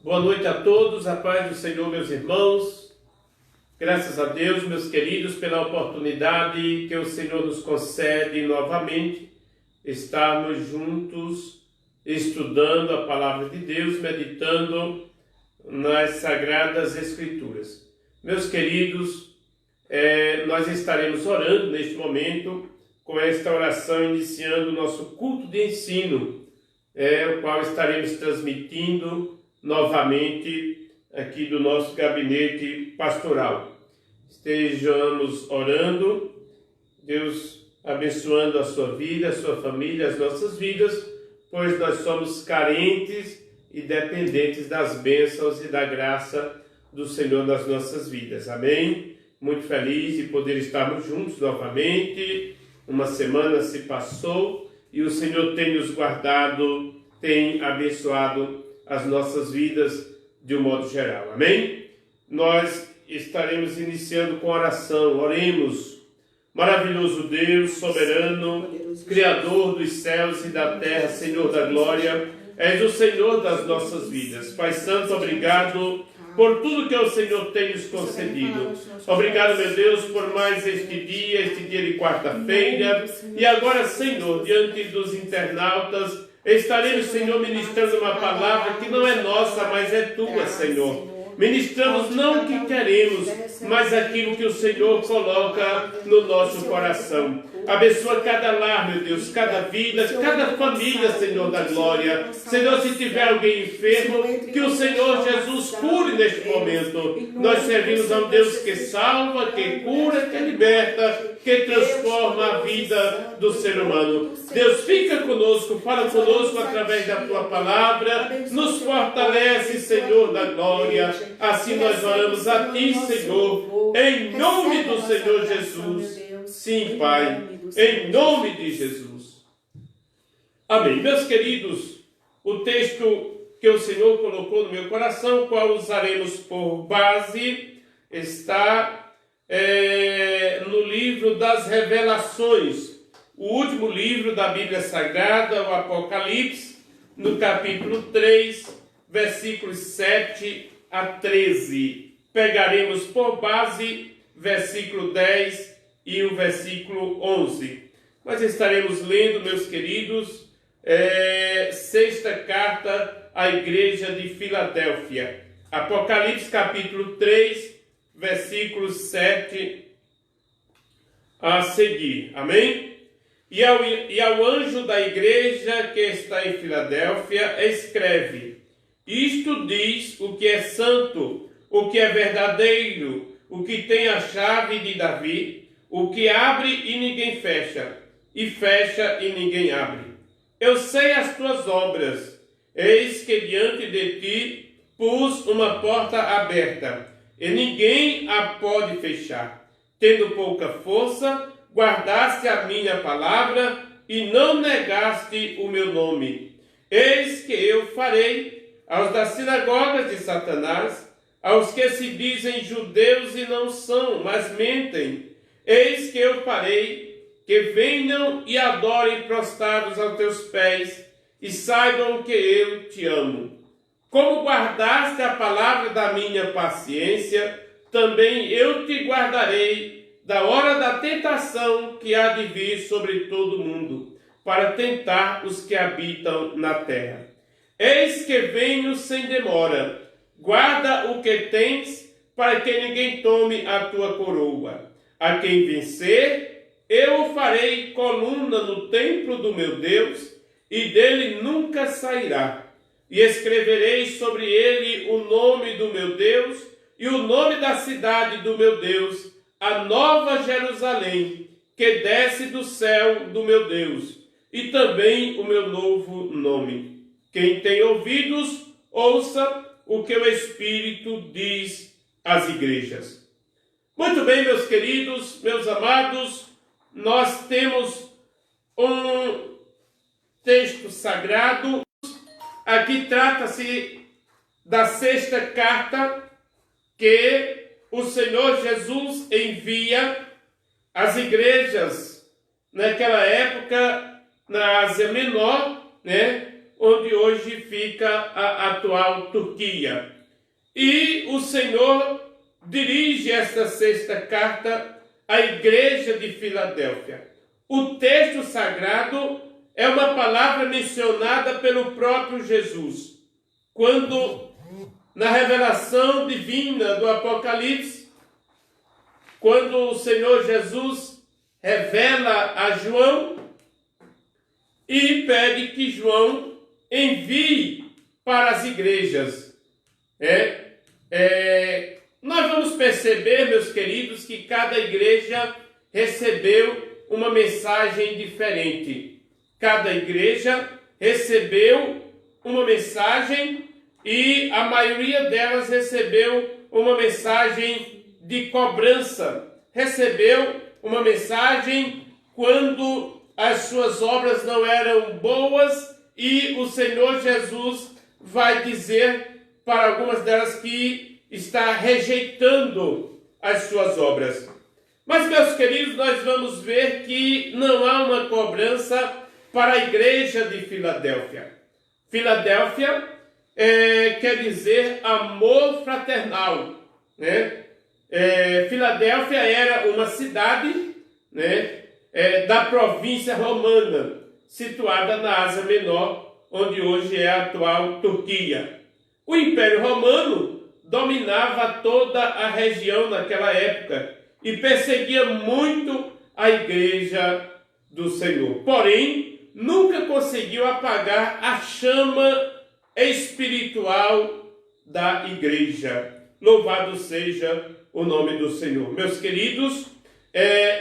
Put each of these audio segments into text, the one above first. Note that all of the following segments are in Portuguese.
Boa noite a todos, a paz do Senhor, meus irmãos. Graças a Deus, meus queridos, pela oportunidade que o Senhor nos concede novamente estarmos juntos, estudando a Palavra de Deus, meditando nas Sagradas Escrituras. Meus queridos, nós estaremos orando neste momento, com esta oração, iniciando o nosso culto de ensino, o qual estaremos transmitindo novamente aqui do nosso gabinete pastoral. Estejamos orando, Deus abençoando a sua vida, a sua família, as nossas vidas, pois nós somos carentes e dependentes das bênçãos e da graça do Senhor nas nossas vidas. Amém? Muito feliz de poder estarmos juntos novamente. Uma semana se passou e o Senhor tem nos guardado, tem abençoado as nossas vidas de um modo geral. Amém? Nós estaremos iniciando com oração. Oremos. Maravilhoso Deus, soberano, Criador dos céus e da terra, Senhor da glória, és o Senhor das nossas vidas. Pai Santo, obrigado por tudo que o Senhor tem nos concedido. Obrigado, meu Deus, por mais este dia de quarta-feira. E agora, Senhor, diante dos internautas, estaremos, Senhor, ministrando uma palavra que não é nossa, mas é tua, Senhor. Ministramos não o que queremos, mas aquilo que o Senhor coloca no nosso coração. Abençoa cada lar, meu Deus, cada vida, cada família, Senhor da glória. Senhor, se tiver alguém enfermo, que o Senhor Jesus cure neste momento. Nós servimos a um Deus que salva, que cura, que liberta, que transforma a vida do ser humano. Deus, fica conosco, fala conosco através da tua palavra, nos fortalece, Senhor da glória. Assim nós oramos a ti, Senhor, em nome do Senhor Jesus. Sim, Pai, em nome de Jesus. Amém. Meus queridos, o texto que o Senhor colocou no meu coração, qual usaremos por base, está no livro das Revelações, o último livro da Bíblia Sagrada, o Apocalipse, no capítulo 3, versículos 7 a 13. Pegaremos por base versículo 10 e o versículo 11. Nós estaremos lendo, meus queridos, sexta carta à igreja de Filadélfia. Apocalipse capítulo 3, versículos 7 a seguir. Amém? E ao anjo da igreja que está em Filadélfia, escreve: isto diz o que é santo, o que é verdadeiro, o que tem a chave de Davi, o que abre e ninguém fecha, e fecha e ninguém abre. Eu sei as tuas obras, eis que diante de ti pus uma porta aberta, e ninguém a pode fechar. Tendo pouca força, guardaste a minha palavra, e não negaste o meu nome. Eis que eu farei aos das sinagogas de Satanás, aos que se dizem judeus e não são, mas mentem, eis que eu farei que venham e adorem prostrados aos teus pés, e saibam que eu te amo. Como guardaste a palavra da minha paciência, também eu te guardarei da hora da tentação que há de vir sobre todo o mundo, para tentar os que habitam na terra. Eis que venho sem demora. Guarda o que tens, para que ninguém tome a tua coroa. A quem vencer, eu o farei coluna no templo do meu Deus, e dele nunca sairá. E escreverei sobre ele o nome do meu Deus, e o nome da cidade do meu Deus, a nova Jerusalém, que desce do céu do meu Deus, e também o meu novo nome. Quem tem ouvidos, ouça o que o Espírito diz às igrejas. Muito bem, meus queridos, meus amados, nós temos um texto sagrado. Aqui trata-se da sexta carta que o Senhor Jesus envia às igrejas naquela época na Ásia Menor, né? onde hoje fica a atual Turquia. E o Senhor dirige esta sexta carta à igreja de Filadélfia. O texto sagrado é uma palavra mencionada pelo próprio Jesus, quando na revelação divina do Apocalipse, quando o Senhor Jesus revela a João e pede que João envie para as igrejas. Nós vamos perceber, meus queridos, que cada igreja recebeu uma mensagem diferente. Cada igreja recebeu uma mensagem e a maioria delas recebeu uma mensagem de cobrança. Recebeu uma mensagem quando as suas obras não eram boas e o Senhor Jesus vai dizer para algumas delas que está rejeitando as suas obras. Mas, meus queridos, nós vamos ver que não há uma cobrança para a igreja de Filadélfia. Filadélfia quer dizer amor fraternal, né? Filadélfia era uma cidade, né, da província romana, situada na Ásia Menor, onde hoje é a atual Turquia. O Império Romano dominava toda a região naquela época e perseguia muito a igreja do Senhor. Porém, nunca conseguiu apagar a chama espiritual da igreja. Louvado seja o nome do Senhor. Meus queridos,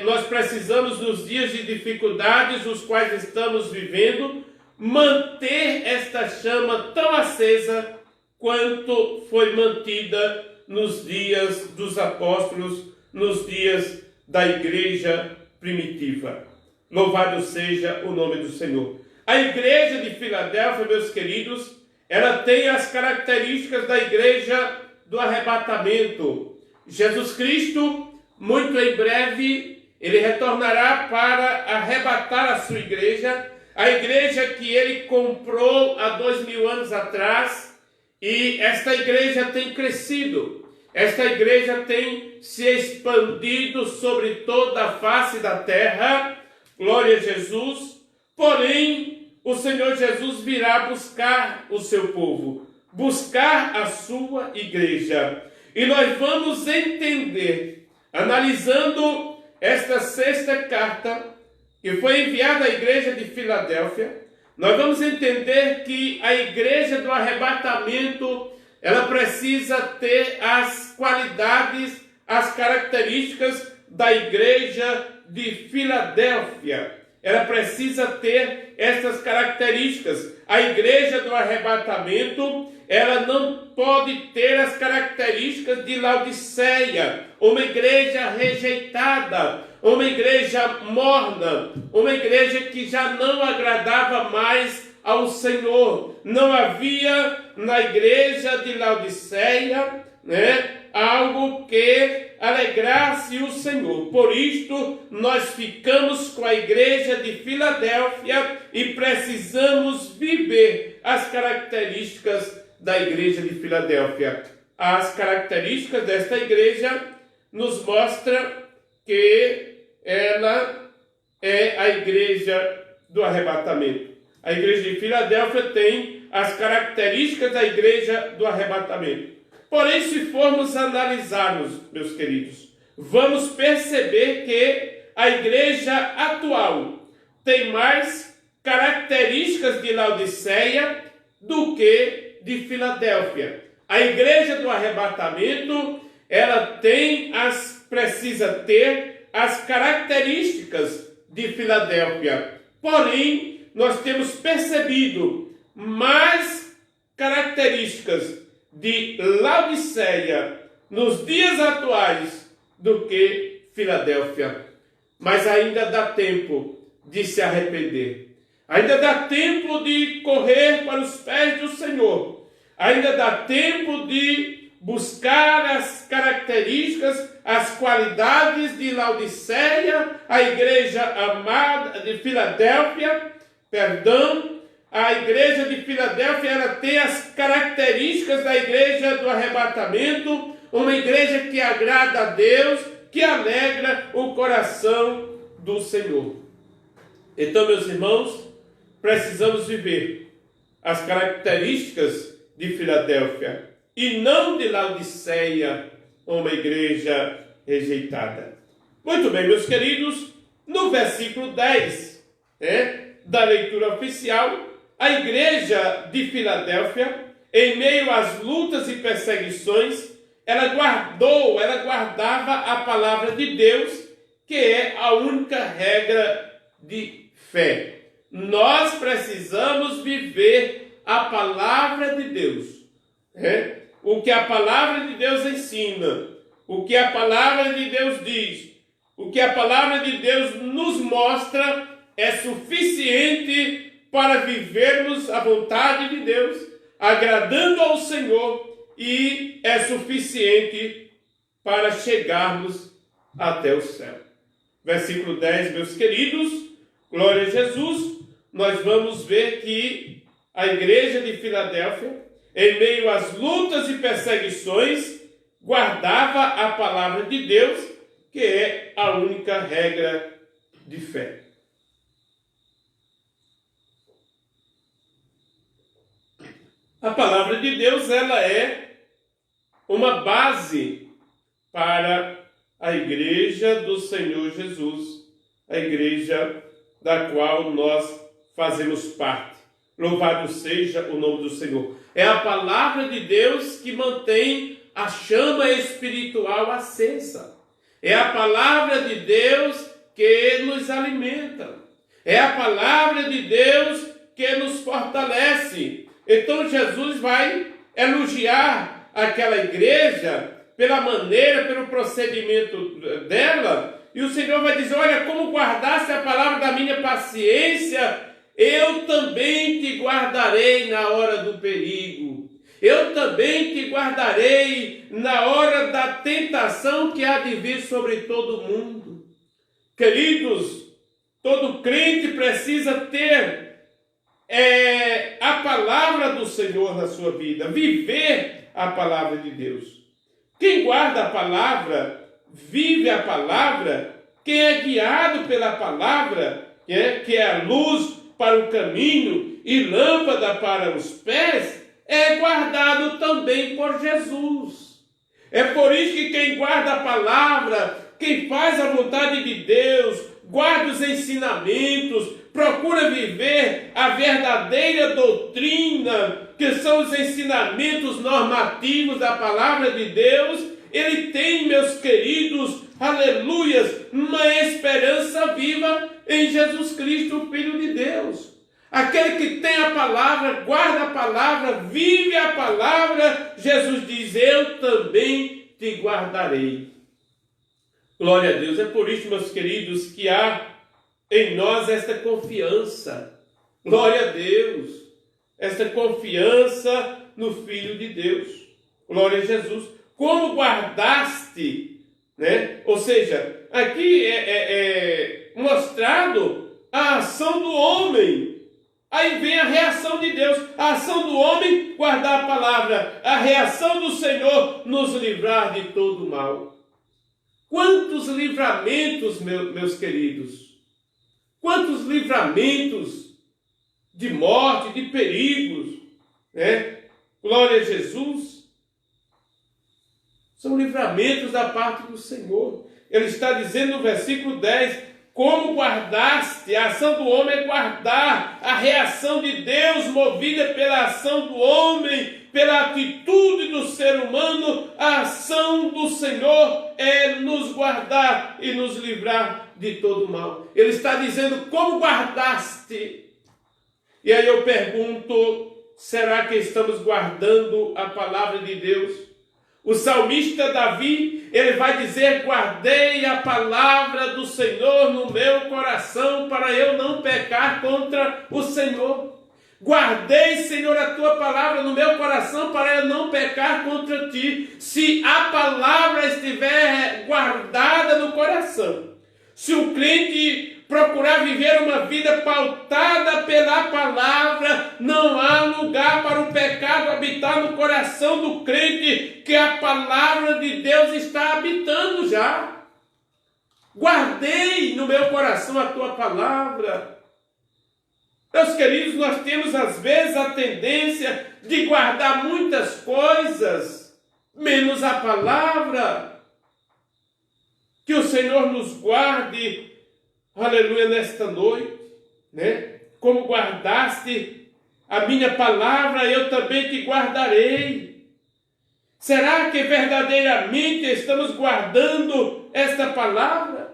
nós precisamos, nos dias de dificuldades os quais estamos vivendo, manter esta chama tão acesa quanto foi mantida nos dias dos apóstolos, nos dias da igreja primitiva. Louvado seja o nome do Senhor. A igreja de Filadélfia, meus queridos, ela tem as características da igreja do arrebatamento. Jesus Cristo, muito em breve, ele retornará para arrebatar a sua igreja, a igreja que ele comprou há 2000 anos atrás, e esta igreja tem crescido, esta igreja tem se expandido sobre toda a face da terra, glória a Jesus. Porém, o Senhor Jesus virá buscar o seu povo, buscar a sua igreja. E nós vamos entender, analisando esta sexta carta, que foi enviada à igreja de Filadélfia, nós vamos entender que a igreja do arrebatamento, ela precisa ter as qualidades, as características da igreja de Filadélfia. Ela precisa ter essas características. A igreja do arrebatamento, ela não pode ter as características de Laodiceia, uma igreja rejeitada, uma igreja morna, uma igreja que já não agradava mais ao Senhor. Não havia na igreja de Laodiceia, algo que alegrasse o Senhor. Por isto, nós ficamos com a igreja de Filadélfia e precisamos viver as características da igreja de Filadélfia. As características desta igreja nos mostram que ela é a igreja do arrebatamento. A igreja de Filadélfia tem as características da igreja do arrebatamento. Porém, se formos analisarmos, meus queridos, vamos perceber que a igreja atual tem mais características de Laodiceia do que de Filadélfia. A igreja do arrebatamento, ela precisa ter as características de Filadélfia. Porém, nós temos percebido mais características de Laodiceia nos dias atuais do que Filadélfia. Mas ainda dá tempo de se arrepender. Ainda dá tempo de correr para os pés do Senhor. Ainda dá tempo de buscar as características, as qualidades de Laodiceia, a igreja amada de Filadélfia, a igreja de Filadélfia ela tem as características da igreja do arrebatamento, uma igreja que agrada a Deus, que alegra o coração do Senhor. Então, meus irmãos, precisamos viver as características de Filadélfia e não de Laodiceia, uma igreja rejeitada. Muito bem, meus queridos, no versículo 10 da leitura oficial, a igreja de Filadélfia, em meio às lutas e perseguições, ela guardava a palavra de Deus, que é a única regra de fé. Nós precisamos viver a palavra de Deus. O que a palavra de Deus ensina, o que a palavra de Deus diz, o que a palavra de Deus nos mostra é suficiente para vivermos a vontade de Deus, agradando ao Senhor, e é suficiente para chegarmos até o céu. Versículo 10, meus queridos, glória a Jesus, nós vamos ver que a igreja de Filadélfia, em meio às lutas e perseguições, guardava a palavra de Deus, que é a única regra de fé. A palavra de Deus, ela é uma base para a igreja do Senhor Jesus, a igreja da qual nós fazemos parte. Louvado seja o nome do Senhor. É a palavra de Deus que mantém a chama espiritual acesa. É a palavra de Deus que nos alimenta. É a palavra de Deus que nos fortalece. Então Jesus vai elogiar aquela igreja pela maneira, pelo procedimento dela, e o Senhor vai dizer: olha, como guardaste a palavra da minha paciência, eu também te guardarei na hora do perigo. Eu também te guardarei na hora da tentação que há de vir sobre todo mundo. Queridos, todo crente precisa ter a palavra do Senhor na sua vida, viver a palavra de Deus. Quem guarda a palavra, vive a palavra, quem é guiado pela palavra, que é a luz para o caminho e lâmpada para os pés, é guardado também por Jesus. É por isso que quem guarda a palavra, quem faz a vontade de Deus, guarda os ensinamentos, procura viver a verdadeira doutrina, que são os ensinamentos normativos da palavra de Deus, ele tem, meus queridos, aleluias, uma esperança viva em Jesus Cristo, o Filho de Deus. Aquele que tem a palavra, guarda a palavra, vive a palavra, Jesus diz: eu também te guardarei. Glória a Deus. É por isso, meus queridos, que há em nós esta confiança. Glória a Deus. Esta confiança no Filho de Deus. Glória a Jesus. Como guardaste, né? Ou seja, aqui é mostrado a ação do homem. Aí vem a reação de Deus. A ação do homem, guardar a palavra. A reação do Senhor, nos livrar de todo o mal. Quantos livramentos, meus queridos. Quantos livramentos de morte, de perigos, né? Glória a Jesus. São livramentos da parte do Senhor. Ele está dizendo no versículo 10, como guardaste, a ação do homem é guardar, a reação de Deus movida pela ação do homem, pela atitude do ser humano, a ação do Senhor é nos guardar e nos livrar de todo mal. Ele está dizendo, como guardaste? E aí eu pergunto, será que estamos guardando a palavra de Deus? O salmista Davi, ele vai dizer: guardei a palavra do Senhor no meu coração para eu não pecar contra o Senhor. Guardei, Senhor, a tua palavra no meu coração para eu não pecar contra ti. Se a palavra estiver guardada no coração, se o crente procurar viver uma vida pautada pela palavra, não há lugar para o pecado habitar no coração do crente, que a palavra de Deus está habitando já. Guardei no meu coração a tua palavra. Meus queridos, nós temos às vezes a tendência de guardar muitas coisas, menos a palavra. Que o Senhor nos guarde, aleluia, nesta noite, né? Como guardaste a minha palavra, eu também te guardarei. Será que verdadeiramente estamos guardando esta palavra?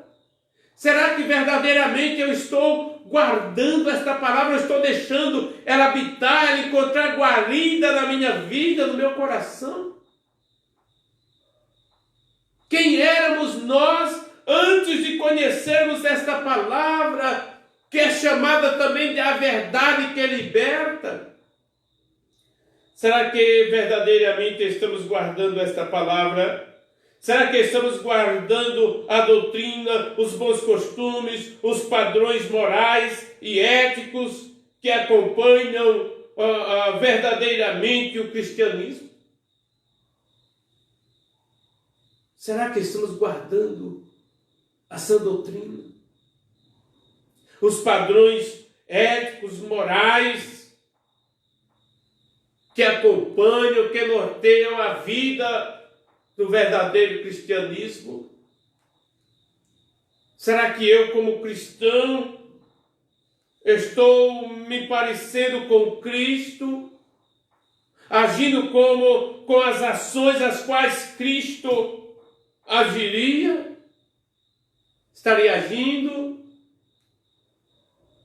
Será que verdadeiramente eu estou guardando esta palavra, eu estou deixando ela habitar, ela encontrar guarida na minha vida, no meu coração? Quem éramos nós antes de conhecermos esta palavra, que é chamada também de a verdade que liberta? Será que verdadeiramente estamos guardando esta palavra? Será que estamos guardando a doutrina, os bons costumes, os padrões morais e éticos que acompanham verdadeiramente o cristianismo? Será que estamos guardando a sã doutrina? Os padrões éticos, morais que acompanham, que norteiam a vida do verdadeiro cristianismo? Será que eu, como cristão, estou me parecendo com Cristo, agindo com as ações as quais Cristo agiria? Estaria agindo?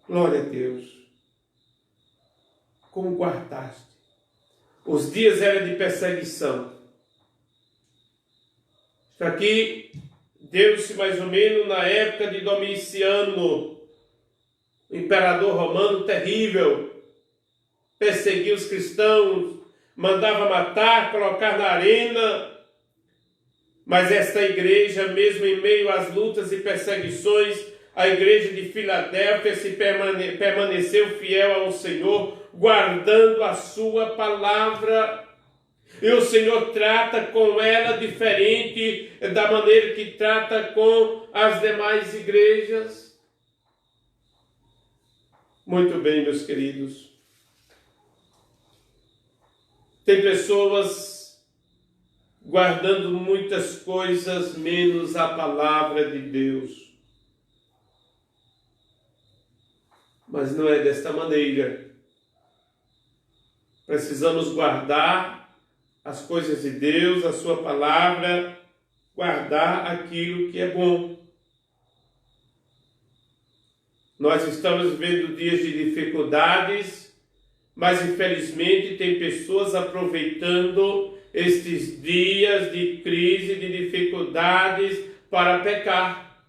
Glória a Deus. Como guardaste? Os dias eram de perseguição. Isso aqui deu-se mais ou menos na época de Domiciano, o imperador romano terrível. Perseguia os cristãos, mandava matar, colocar na arena. Mas esta igreja, mesmo em meio às lutas e perseguições, a igreja de Filadélfia permaneceu fiel ao Senhor, guardando a sua palavra. E o Senhor trata com ela diferente da maneira que trata com as demais igrejas. Muito bem, meus queridos. Tem pessoas guardando muitas coisas, menos a palavra de Deus. Mas não é desta maneira. Precisamos guardar as coisas de Deus, a sua palavra, guardar aquilo que é bom. Nós estamos vivendo dias de dificuldades, mas infelizmente tem pessoas aproveitando estes dias de crise, de dificuldades para pecar.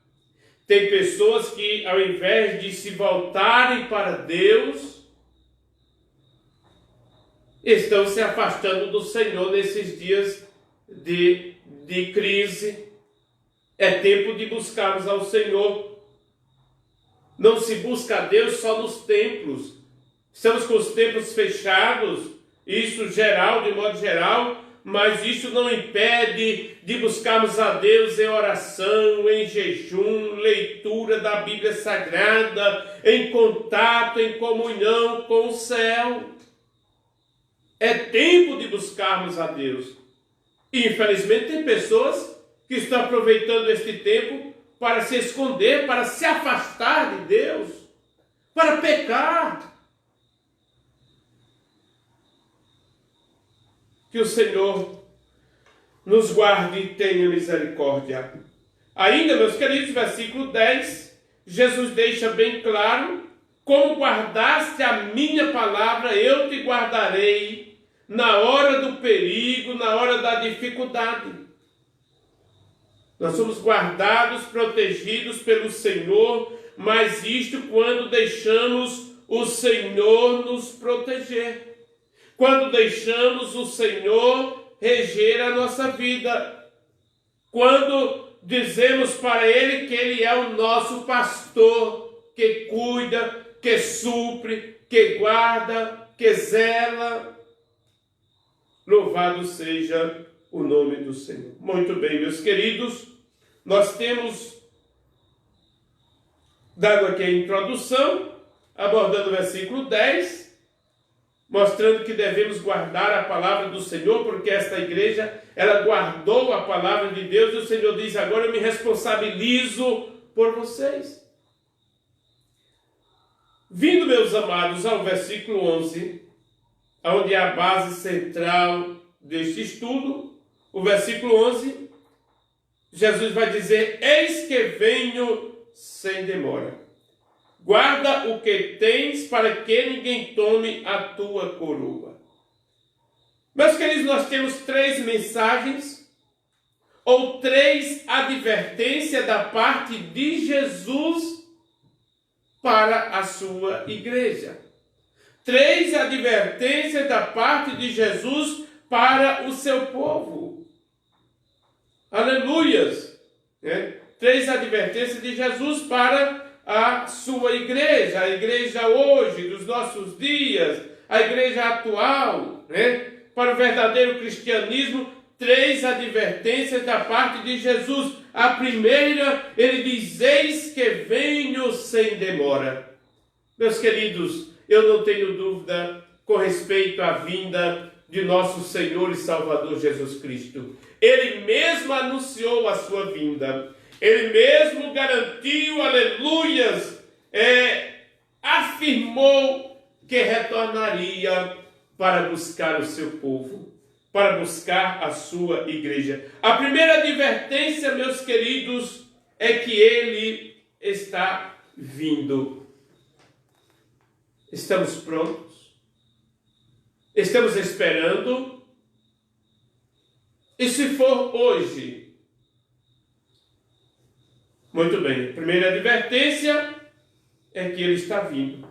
Tem pessoas que, ao invés de se voltarem para Deus, estão se afastando do Senhor nesses dias de crise. É tempo de buscarmos ao Senhor. Não se busca a Deus só nos templos. Estamos com os templos fechados, isso geral, de modo geral, mas isso não impede de buscarmos a Deus em oração, em jejum, leitura da Bíblia Sagrada, em contato, em comunhão com o céu. É tempo de buscarmos a Deus. E, infelizmente, tem pessoas que estão aproveitando este tempo para se esconder, para se afastar de Deus, para pecar. Que o Senhor nos guarde e tenha misericórdia. Ainda, meus queridos, versículo 10, Jesus deixa bem claro: como guardaste a minha palavra, eu te guardarei na hora do perigo, na hora da dificuldade. Nós somos guardados, protegidos pelo Senhor, mas isto quando deixamos o Senhor nos proteger. Quando deixamos o Senhor reger a nossa vida. Quando dizemos para Ele que Ele é o nosso pastor. que cuida, que supre, que guarda, que zela. Louvado seja o nome do Senhor. Muito bem, meus queridos, nós temos dado aqui a introdução, abordando o versículo 10, mostrando que devemos guardar a palavra do Senhor, porque esta igreja, ela guardou a palavra de Deus, e o Senhor diz: agora eu me responsabilizo por vocês. Vindo, meus amados, ao versículo 11, onde é a base central deste estudo, o versículo 11, Jesus vai dizer: eis que venho sem demora. Guarda o que tens, para que ninguém tome a tua coroa. Meus queridos, nós temos 3 mensagens, ou 3 advertências da parte de Jesus para a sua igreja. 3 advertências da parte de Jesus para o seu povo. Aleluias! 3 advertências de Jesus para a sua igreja, a igreja hoje, dos nossos dias, a igreja atual, para o verdadeiro cristianismo. 3 advertências da parte de Jesus. A primeira, ele diz: eis que venho sem demora. Meus queridos, eu não tenho dúvida com respeito à vinda de nosso Senhor e Salvador Jesus Cristo. Ele mesmo anunciou a sua vinda. Ele mesmo garantiu, aleluias, afirmou que retornaria para buscar o seu povo, para buscar a sua igreja. A primeira advertência, meus queridos, é que ele está vindo. Estamos prontos? Estamos esperando? E se for hoje? Muito bem, a primeira advertência é que ele está vindo.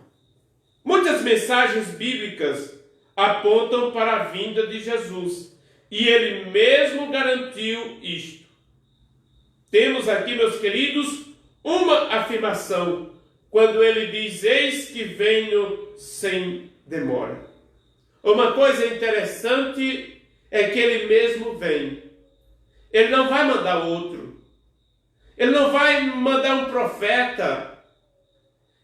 Muitas mensagens bíblicas apontam para a vinda de Jesus, e ele mesmo garantiu isto. Temos aqui, meus queridos, uma afirmação, quando ele diz: eis que venho sem demora. Uma coisa interessante é que ele mesmo vem. Ele não vai mandar outro. Ele não vai mandar um profeta.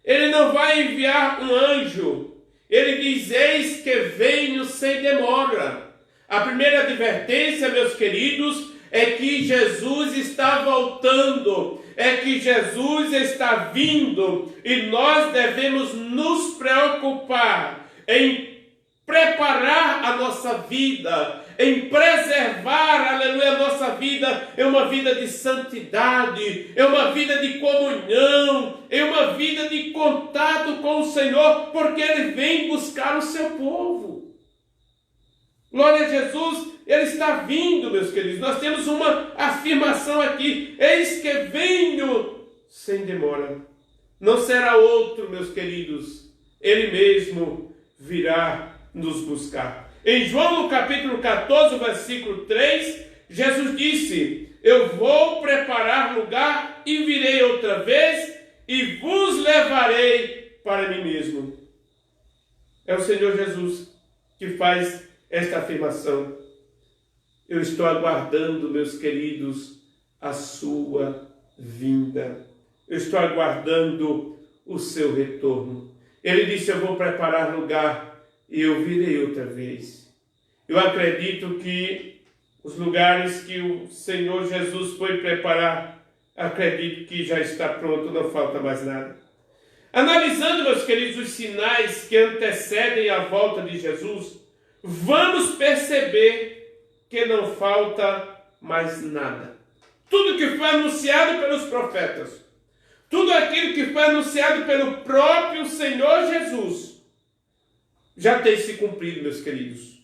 Ele não vai enviar um anjo. Ele diz: eis que venho sem demora. A primeira advertência, meus queridos, é que Jesus está voltando. É que Jesus está vindo. E nós devemos nos preocupar em preparar a nossa vida, em preservar, aleluia, a nossa vida. É uma vida de santidade, é uma vida de comunhão, é uma vida de contato com o Senhor, porque Ele vem buscar o seu povo. Glória a Jesus, Ele está vindo, meus queridos. Nós temos uma afirmação aqui: eis que venho sem demora. Não será outro, meus queridos, Ele mesmo virá nos buscar. Em João, no capítulo 14, versículo 3, Jesus disse: eu vou preparar lugar e virei outra vez e vos levarei para mim mesmo. É o Senhor Jesus que faz esta afirmação. Eu estou aguardando, meus queridos, a sua vinda. Eu estou aguardando o seu retorno. Ele disse: eu vou preparar lugar e eu virei outra vez. Eu acredito que os lugares que o Senhor Jesus foi preparar, acredito que já está pronto, não falta mais nada. Analisando, meus queridos, os sinais que antecedem a volta de Jesus, vamos perceber que não falta mais nada. Tudo que foi anunciado pelos profetas, tudo aquilo que foi anunciado pelo próprio Senhor Jesus, já tem se cumprido, meus queridos.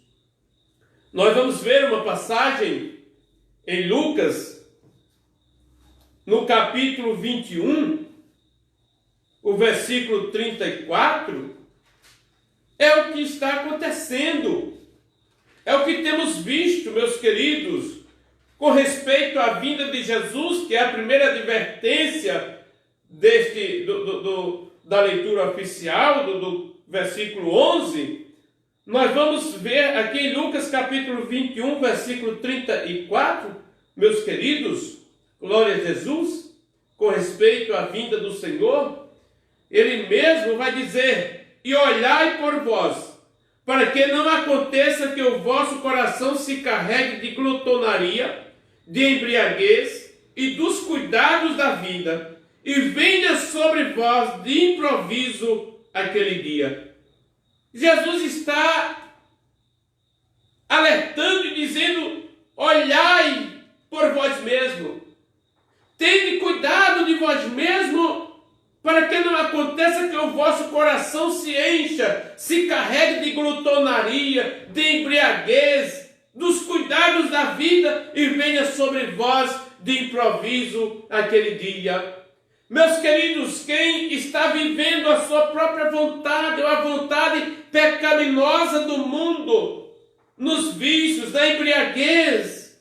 Nós vamos ver uma passagem em Lucas, no capítulo 21, o versículo 34, é o que está acontecendo. É o que temos visto, meus queridos, com respeito à vinda de Jesus, que é a primeira advertência da leitura oficial, do versículo 11, nós vamos ver aqui em Lucas capítulo 21, versículo 34, meus queridos, glória a Jesus, com respeito à vinda do Senhor, ele mesmo vai dizer: e olhai por vós, para que não aconteça que o vosso coração se carregue de glutonaria, de embriaguez e dos cuidados da vida, e venha sobre vós de improviso aquele dia. Jesus está alertando e dizendo: olhai por vós mesmo, tende cuidado de vós mesmo, para que não aconteça que o vosso coração se encha, se carregue de glutonaria, de embriaguez, dos cuidados da vida, e venha sobre vós de improviso aquele dia. Meus queridos, quem está vivendo a sua própria vontade, ou a vontade pecaminosa do mundo, nos vícios, na embriaguez,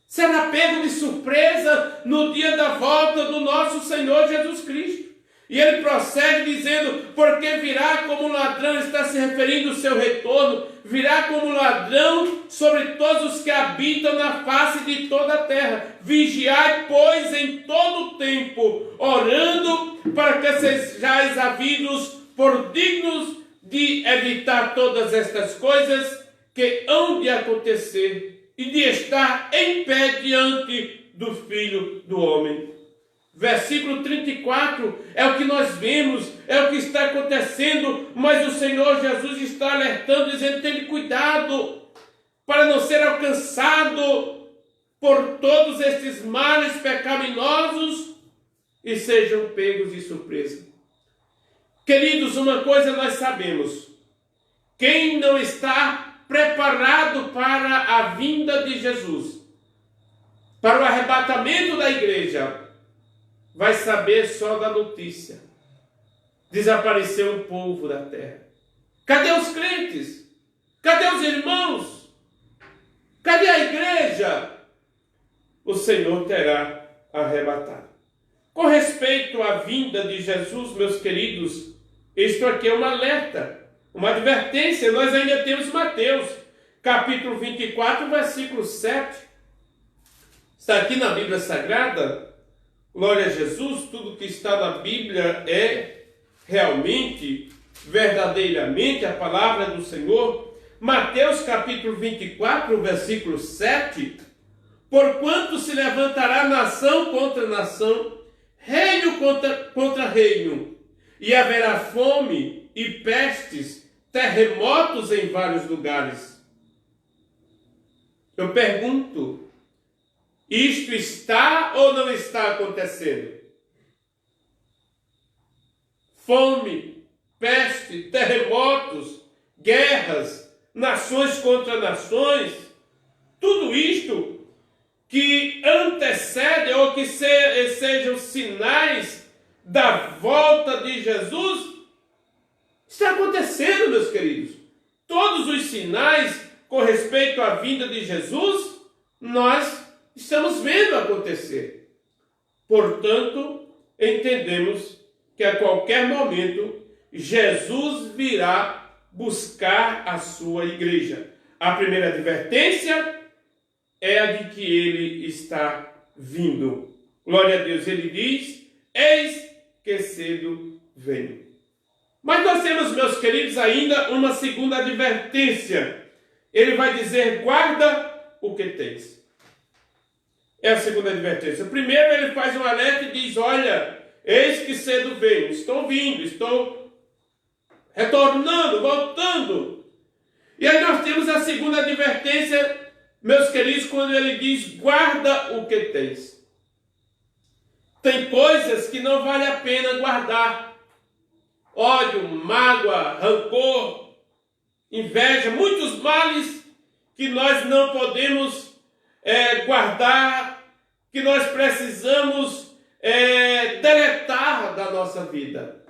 será pego de surpresa no dia da volta do nosso Senhor Jesus Cristo. E ele prossegue dizendo: porque virá como ladrão, está se referindo ao seu retorno, virá como ladrão sobre todos os que habitam na face de toda a terra. Vigiai, pois, em todo o tempo, orando, para que sejais havidos por dignos de evitar todas estas coisas que hão de acontecer e de estar em pé diante do Filho do Homem. Versículo 34 é o que nós vemos, é o que está acontecendo, mas o Senhor Jesus está alertando, dizendo: tenha cuidado para não ser alcançado por todos estes males pecaminosos e sejam pegos de surpresa. Queridos, uma coisa nós sabemos: quem não está preparado para a vinda de Jesus, para o arrebatamento da igreja, vai saber só da notícia: desapareceu um povo da terra. Cadê os crentes? Cadê os irmãos? Cadê a igreja? O Senhor terá arrebatado. Com respeito à vinda de Jesus, meus queridos, isto aqui é um alerta, uma advertência. Nós ainda temos Mateus, capítulo 24, versículo 7. Está aqui na Bíblia Sagrada. Glória a Jesus, tudo que está na Bíblia é realmente, verdadeiramente a palavra do Senhor. Mateus capítulo 24, versículo 7. Porquanto se levantará nação contra nação, reino contra reino, e haverá fome e pestes, terremotos em vários lugares. Eu pergunto: isto está ou não está acontecendo? Fome, peste, terremotos, guerras, nações contra nações, tudo isto que antecede ou que sejam sinais da volta de Jesus, está acontecendo, meus queridos. Todos os sinais com respeito à vinda de Jesus, nós estamos vendo acontecer. Portanto, entendemos que a qualquer momento Jesus virá buscar a sua igreja. A primeira advertência é a de que ele está vindo. Glória a Deus. Ele diz: eis que cedo venho. Mas nós temos, meus queridos, ainda uma segunda advertência. Ele vai dizer: guarda o que tens. É a segunda advertência. Primeiro ele faz um alerta e diz: olha, eis que cedo venho, estou vindo, estou retornando, voltando. E aí nós temos a segunda advertência, meus queridos, quando ele diz: guarda o que tens. Tem coisas que não vale a pena guardar. Ódio, mágoa, rancor, inveja, muitos males que nós não podemos guardar, que nós precisamos deletar da nossa vida.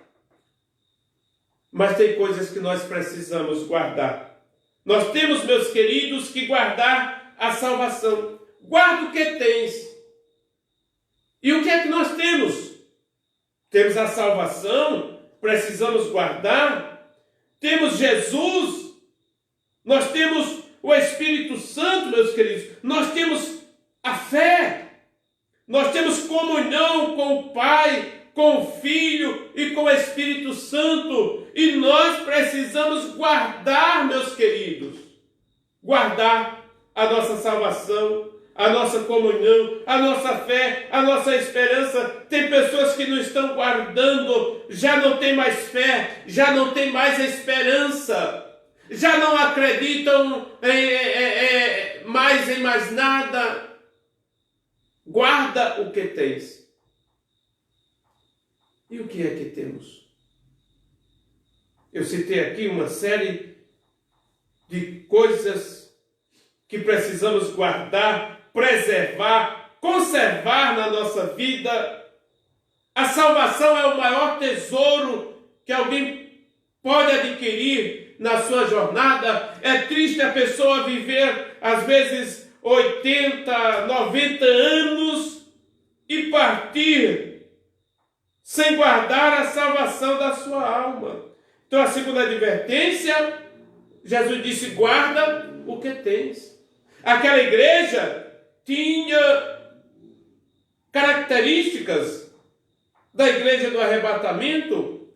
Mas tem coisas que nós precisamos guardar. Nós temos, meus queridos, que guardar a salvação. Guarda o que tens. E o que é que nós temos? Temos a salvação, precisamos guardar. Temos Jesus, nós temos o Espírito Santo, meus queridos. Nós temos a fé, nós temos comunhão com o Pai, com o Filho e com o Espírito Santo. E nós precisamos guardar, meus queridos, guardar a nossa salvação, a nossa comunhão, a nossa fé, a nossa esperança. Tem pessoas que não estão guardando, já não tem mais fé, já não tem mais esperança, já não acreditam mais em mais nada. Guarda o que tens. E o que é que temos? Eu citei aqui uma série de coisas que precisamos guardar, preservar, conservar na nossa vida. A salvação é o maior tesouro que alguém pode adquirir na sua jornada. É triste a pessoa viver, às vezes, 80, 90 anos e partir sem guardar a salvação da sua alma. Então, a segunda advertência, Jesus disse: guarda o que tens. Aquela igreja tinha características da igreja do arrebatamento.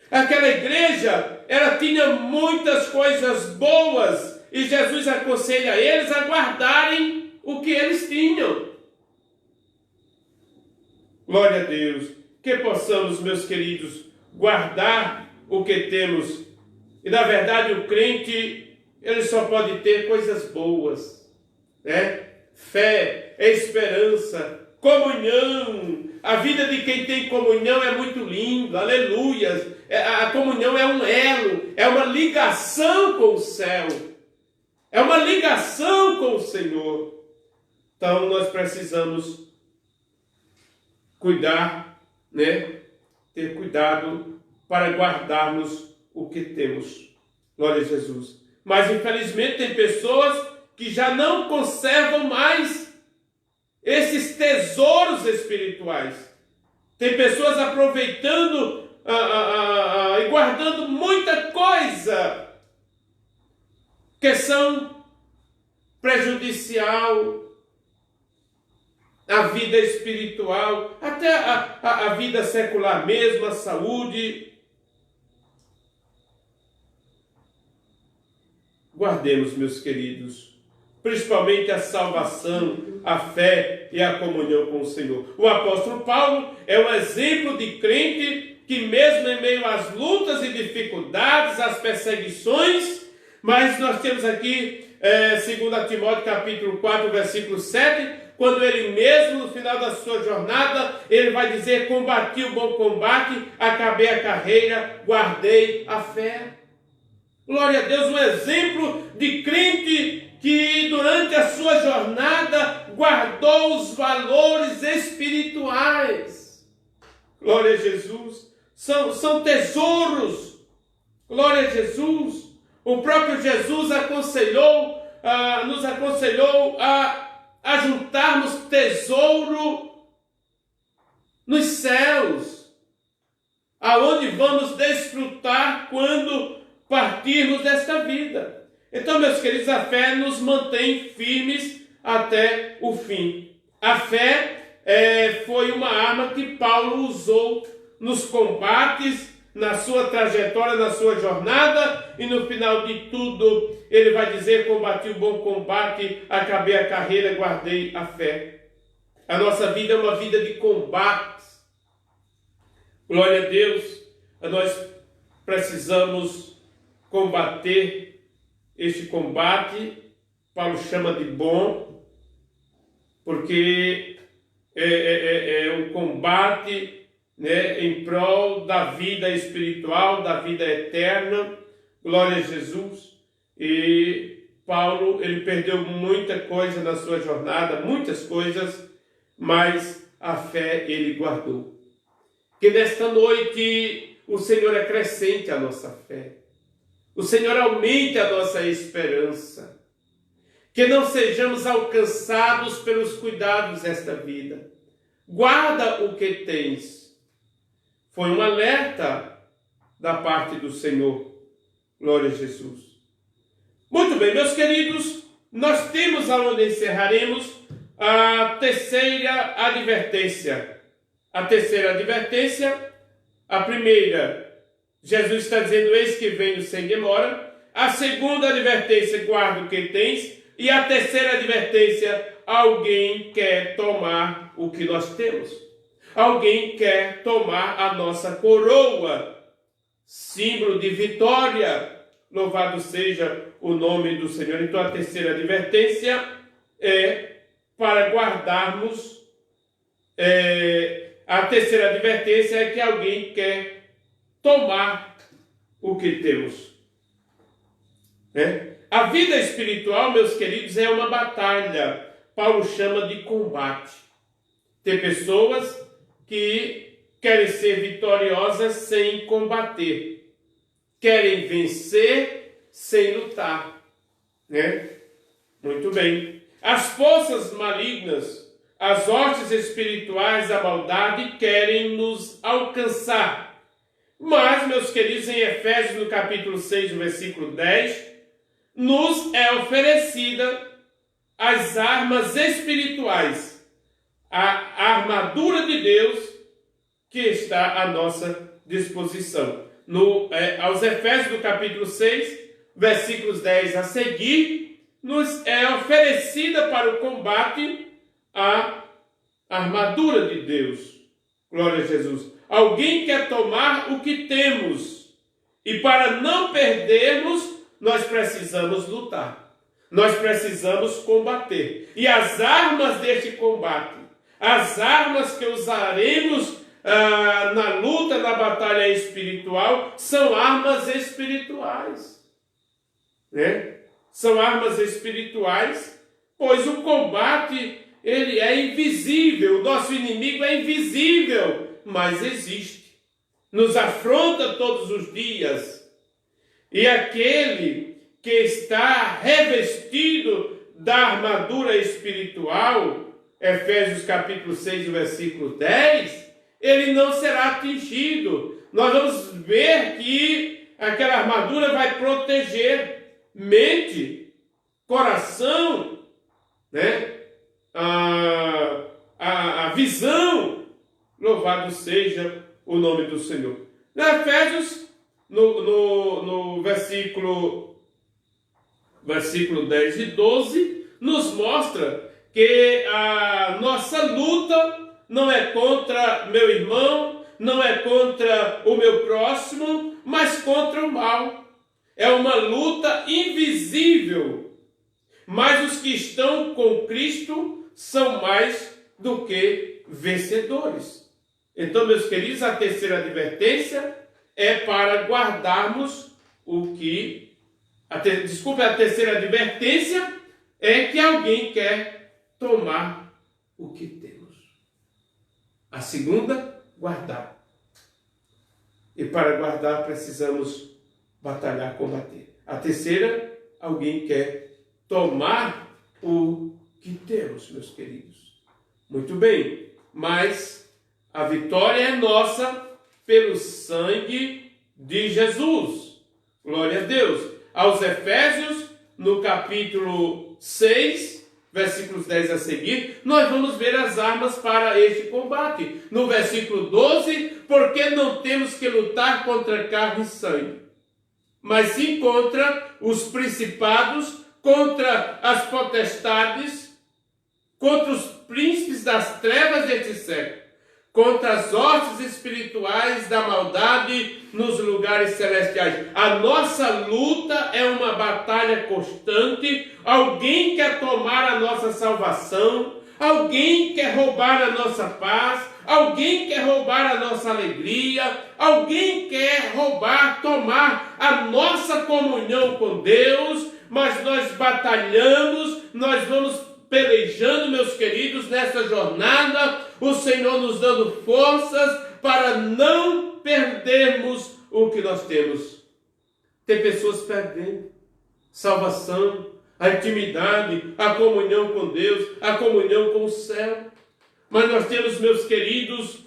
Aquela igreja, ela tinha muitas coisas boas, e Jesus aconselha eles a guardarem o que eles tinham. Glória a Deus. Que possamos, meus queridos, guardar o que temos. E na verdade o crente, ele só pode ter coisas boas, né? Fé, esperança, comunhão. A vida de quem tem comunhão é muito linda, aleluia. A comunhão é um elo, é uma ligação com o céu, é uma ligação com o Senhor. Então nós precisamos cuidar, né? Ter cuidado para guardarmos o que temos. Glória a Jesus. Mas infelizmente tem pessoas que já não conservam mais esses tesouros espirituais. Tem pessoas aproveitando e guardando muita coisa que são prejudicial à vida espiritual, até a vida secular mesmo, a saúde. Guardemos, meus queridos, principalmente a salvação, a fé e a comunhão com o Senhor. O apóstolo Paulo é um exemplo de crente que mesmo em meio às lutas e dificuldades, às perseguições, mas nós temos aqui 2 Timóteo capítulo 4, versículo 7, quando ele mesmo, no final da sua jornada, ele vai dizer: combati o bom combate, acabei a carreira, guardei a fé. Glória a Deus, um exemplo de crente que durante a sua jornada guardou os valores espirituais. Glória a Jesus. São tesouros. Glória a Jesus. O próprio Jesus nos aconselhou a juntarmos tesouro nos céus, aonde vamos desfrutar quando partirmos desta vida. Então, meus queridos, a fé nos mantém firmes até o fim. A fé foi uma arma que Paulo usou nos combates, na sua trajetória, na sua jornada, e no final de tudo, ele vai dizer: combati o bom combate, acabei a carreira, guardei a fé. A nossa vida é uma vida de combates. Glória a Deus. Nós precisamos combater este combate. Paulo chama de bom, porque é um combate, né, em prol da vida espiritual, da vida eterna. Glória a Jesus. E Paulo, ele perdeu muita coisa na sua jornada, muitas coisas, mas a fé ele guardou. Que nesta noite o Senhor acrescente a nossa fé, o Senhor aumente a nossa esperança, que não sejamos alcançados pelos cuidados desta vida. Guarda o que tens, Foi um alerta da parte do Senhor. Glória a Jesus. Muito bem, meus queridos, nós temos aonde encerraremos a terceira advertência. A terceira advertência, a primeira, Jesus está dizendo, eis que venho sem demora. A segunda advertência, guarda o que tens. E a terceira advertência, alguém quer tomar o que nós temos. Alguém quer tomar a nossa coroa, símbolo de vitória. Louvado seja o nome do Senhor. Então a terceira advertência é para guardarmos. A terceira advertência é que alguém quer tomar o que temos. A vida espiritual, meus queridos, é uma batalha. Paulo chama de combate. Tem pessoas que querem ser vitoriosas sem combater. Querem vencer sem lutar. Muito bem. As forças malignas, as hostes espirituais da maldade querem nos alcançar. Mas, meus queridos, em Efésios, no capítulo 6, no versículo 10, nos é oferecida as armas espirituais, a armadura de Deus que está à nossa disposição. Aos Efésios, do capítulo 6, versículos 10 a seguir, nos é oferecida para o combate a armadura de Deus. Glória a Jesus. Alguém quer tomar o que temos. E para não perdermos, nós precisamos lutar. Nós precisamos combater. E as armas deste combate, as armas que usaremos na luta, na batalha espiritual, são armas espirituais. São armas espirituais, pois o combate, ele é invisível. O nosso inimigo é invisível, mas existe. Nos afronta todos os dias. E aquele que está revestido da armadura espiritual, Efésios capítulo 6, versículo 10, ele não será atingido. Nós vamos ver que aquela armadura vai proteger mente, coração, a visão. Louvado seja o nome do Senhor. Na Efésios, no versículo 10 e 12, nos mostra que a nossa luta não é contra meu irmão, não é contra o meu próximo, mas contra o mal. É uma luta invisível. Mas os que estão com Cristo são mais do que vencedores. Então, meus queridos, a terceira advertência é para guardarmos o que... a terceira advertência é que alguém quer tomar o que temos. A segunda, guardar. E para guardar precisamos batalhar, combater. A terceira, alguém quer tomar o que temos, meus queridos. Muito bem, mas a vitória é nossa pelo sangue de Jesus. Glória a Deus. Aos Efésios, no capítulo 6, versículos 10 a seguir, nós vamos ver as armas para este combate. No versículo 12, porque não temos que lutar contra carne e sangue, mas sim contra os principados, contra as potestades, contra os príncipes das trevas deste século, contra as hostes espirituais da maldade nos lugares celestiais. A nossa luta é uma batalha constante. Alguém quer tomar a nossa salvação, alguém quer roubar a nossa paz, alguém quer roubar a nossa alegria, alguém quer roubar, tomar a nossa comunhão com Deus, mas nós batalhamos, nós vamos pelejando, meus queridos, nessa jornada, o Senhor nos dando forças para não perdermos o que nós temos. Tem pessoas perdendo salvação, a intimidade, a comunhão com Deus, a comunhão com o céu. Mas nós temos, meus queridos,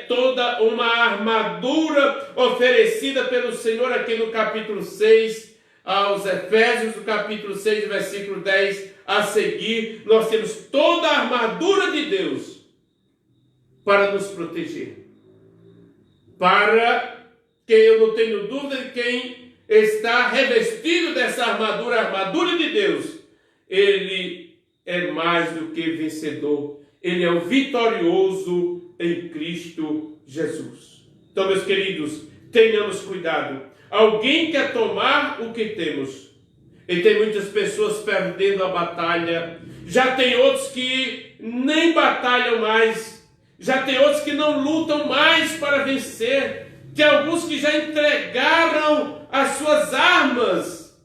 toda uma armadura oferecida pelo Senhor aqui no capítulo 6, aos Efésios, do capítulo 6, versículo 10 a seguir. Nós temos toda a armadura de Deus para nos proteger. Para que eu não tenho dúvida de quem está revestido dessa armadura, a armadura de Deus, ele é mais do que vencedor. Ele é o vitorioso em Cristo Jesus. Então, meus queridos, tenhamos cuidado. Alguém quer tomar o que temos. E tem muitas pessoas perdendo a batalha. Já tem outros que nem batalham mais. Já tem outros que não lutam mais para vencer. Tem alguns que já entregaram as suas armas.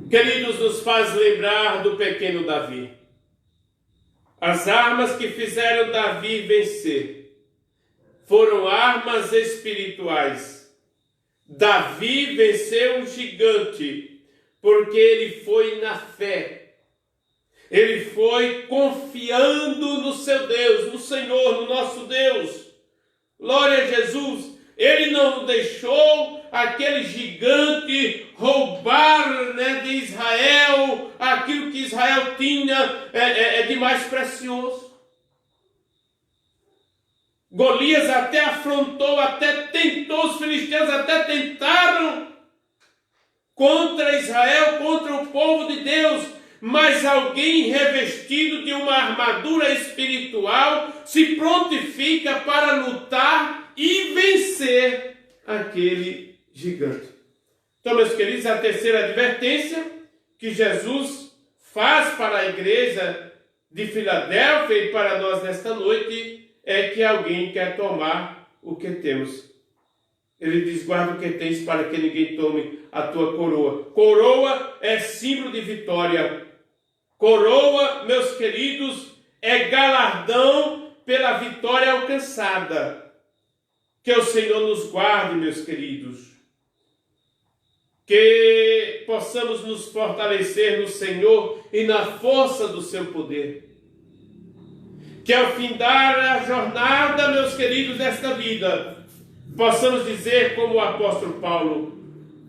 Queridos, nos faz lembrar do pequeno Davi. As armas que fizeram Davi vencer foram armas espirituais. Davi venceu um gigante porque ele foi na fé. Ele foi confiando no seu Deus, no Senhor, no nosso Deus. Glória a Jesus. Ele não deixou aquele gigante roubar, de Israel aquilo que Israel tinha de mais precioso. Golias até afrontou, até tentou, os filisteus até tentaram contra Israel, contra o povo de Deus, mas alguém revestido de uma armadura espiritual se prontifica para lutar e vencer aquele gigante. Então, meus queridos, a terceira advertência que Jesus faz para a igreja de Filadélfia e para nós nesta noite é que alguém quer tomar o que temos. Ele diz: guarda o que tens para que ninguém tome a tua coroa. Coroa é símbolo de vitória. Coroa, meus queridos, é galardão pela vitória alcançada. Que o Senhor nos guarde, meus queridos. Que possamos nos fortalecer no Senhor e na força do seu poder. Que ao findar a jornada, meus queridos, desta vida, possamos dizer como o apóstolo Paulo: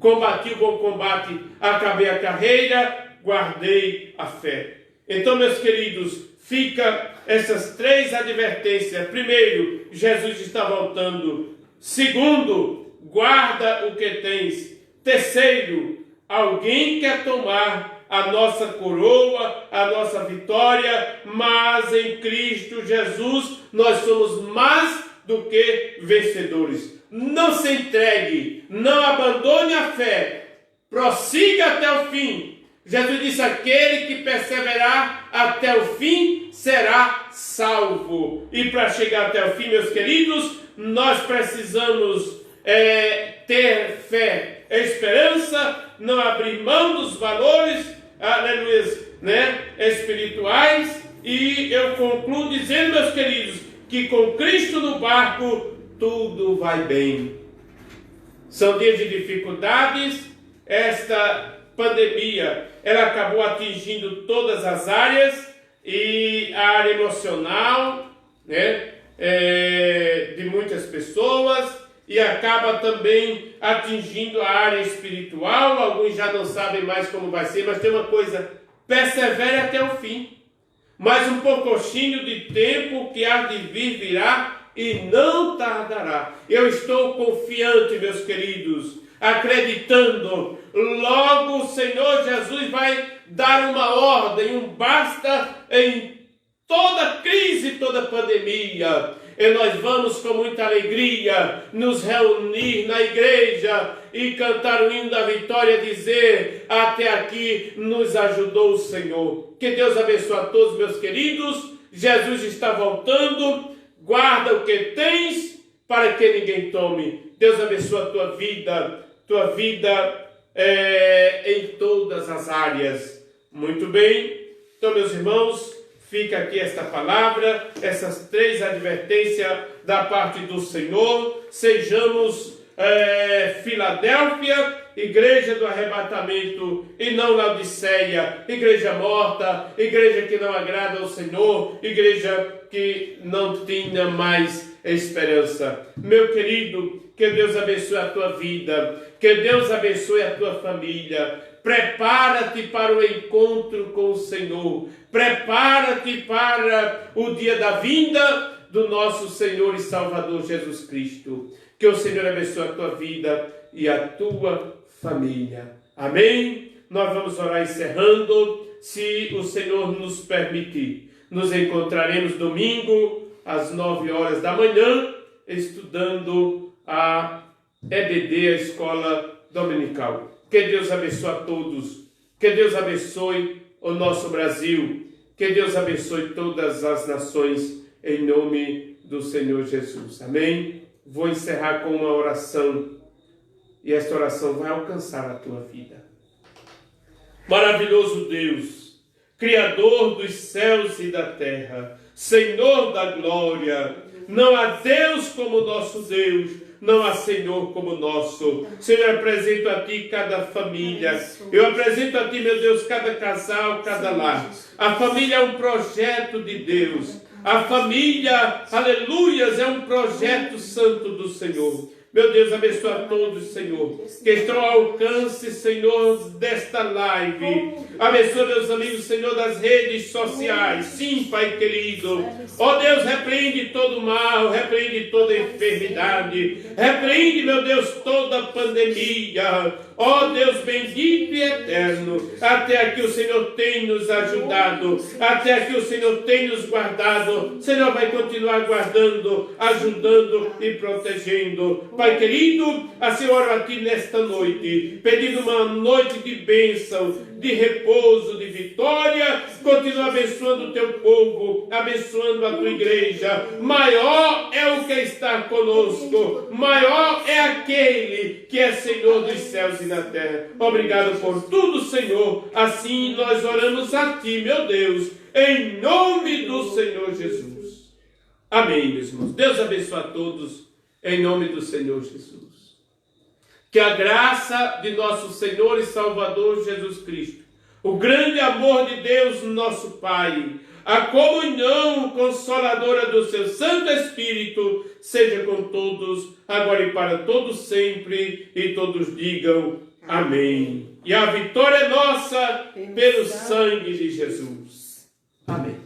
combati o bom combate, acabei a carreira, guardei a fé. Então, meus queridos, fica essas três advertências. Primeiro, Jesus está voltando. Segundo, guarda o que tens. Terceiro, alguém quer tomar a nossa coroa, a nossa vitória, mas em Cristo Jesus nós somos mais do que vencedores. Não se entregue, não abandone a fé, prossiga até o fim. Jesus disse: aquele que perseverar até o fim será salvo. E para chegar até o fim, meus queridos, nós precisamos ter fé, esperança, não abrir mão dos valores, aleluia, espirituais. E eu concluo dizendo, meus queridos, que com Cristo no barco tudo vai bem. São dias de dificuldades. Esta pandemia, ela acabou atingindo todas as áreas, e a área emocional, de muitas pessoas, e acaba também atingindo a área espiritual. Alguns já não sabem mais como vai ser, mas tem uma coisa: persevere até o fim. Mais um pouquinho de tempo que há de vir virá e não tardará. Eu estou confiante, meus queridos, acreditando, logo o Senhor Jesus vai dar uma ordem, um basta em toda crise, toda pandemia. E nós vamos com muita alegria nos reunir na igreja e cantar o hino da vitória, dizer: até aqui nos ajudou o Senhor. Que Deus abençoe a todos, meus queridos. Jesus está voltando. Guarda o que tens para que ninguém tome. Deus abençoe a tua vida em todas as áreas. Muito bem. Então, meus irmãos, fica aqui esta palavra, essas três advertências da parte do Senhor. Sejamos Filadélfia igreja do arrebatamento e não Laodiceia, igreja morta, igreja que não agrada ao Senhor, igreja que não tinha mais esperança. Meu querido, que Deus abençoe a tua vida, que Deus abençoe a tua família. Prepara-te para o encontro com o Senhor, prepara-te para o dia da vinda do nosso Senhor e Salvador Jesus Cristo. Que o Senhor abençoe a tua vida e a tua família. Amém? Nós vamos orar encerrando, se o Senhor nos permitir. Nos encontraremos domingo às 9 horas da manhã, estudando a EBD, a Escola Dominical. Que Deus abençoe a todos. Que Deus abençoe o nosso Brasil. Que Deus abençoe todas as nações, em nome do Senhor Jesus. Amém? Vou encerrar com uma oração. E esta oração vai alcançar a tua vida. Maravilhoso Deus, Criador dos céus e da terra, Senhor da glória, não há Deus como nosso Deus, não há Senhor como nosso. Senhor, eu apresento a Ti cada família. Eu apresento a Ti, meu Deus, cada casal, cada lar. A família é um projeto de Deus. A família, aleluias, é um projeto santo do Senhor. Meu Deus, abençoa a todos, Senhor, que estão ao alcance, Senhor, desta live. Abençoa meus amigos, Senhor, das redes sociais. Sim, Pai querido. Ó Deus, repreende todo mal, repreende toda enfermidade. Repreende, meu Deus, toda pandemia. Ó Deus bendito e eterno, até aqui o Senhor tem nos ajudado, até aqui o Senhor tem nos guardado. O Senhor vai continuar guardando, ajudando e protegendo. Pai querido, assim eu oro a Ti nesta noite, pedindo uma noite de bênção, de repouso, de vitória. Continua abençoando o Teu povo, abençoando a Tua igreja. Maior é o que está conosco, maior é aquele que é Senhor dos céus e da terra. Obrigado por tudo, Senhor. Assim nós oramos a Ti, meu Deus, em nome do Senhor Jesus. Amém, meus irmãos. Deus abençoe a todos, em nome do Senhor Jesus. Que a graça de nosso Senhor e Salvador Jesus Cristo, o grande amor de Deus, nosso Pai, a comunhão consoladora do seu Santo Espírito, seja com todos, agora e para todos sempre, e todos digam amém. E a vitória é nossa pelo sangue de Jesus. Amém.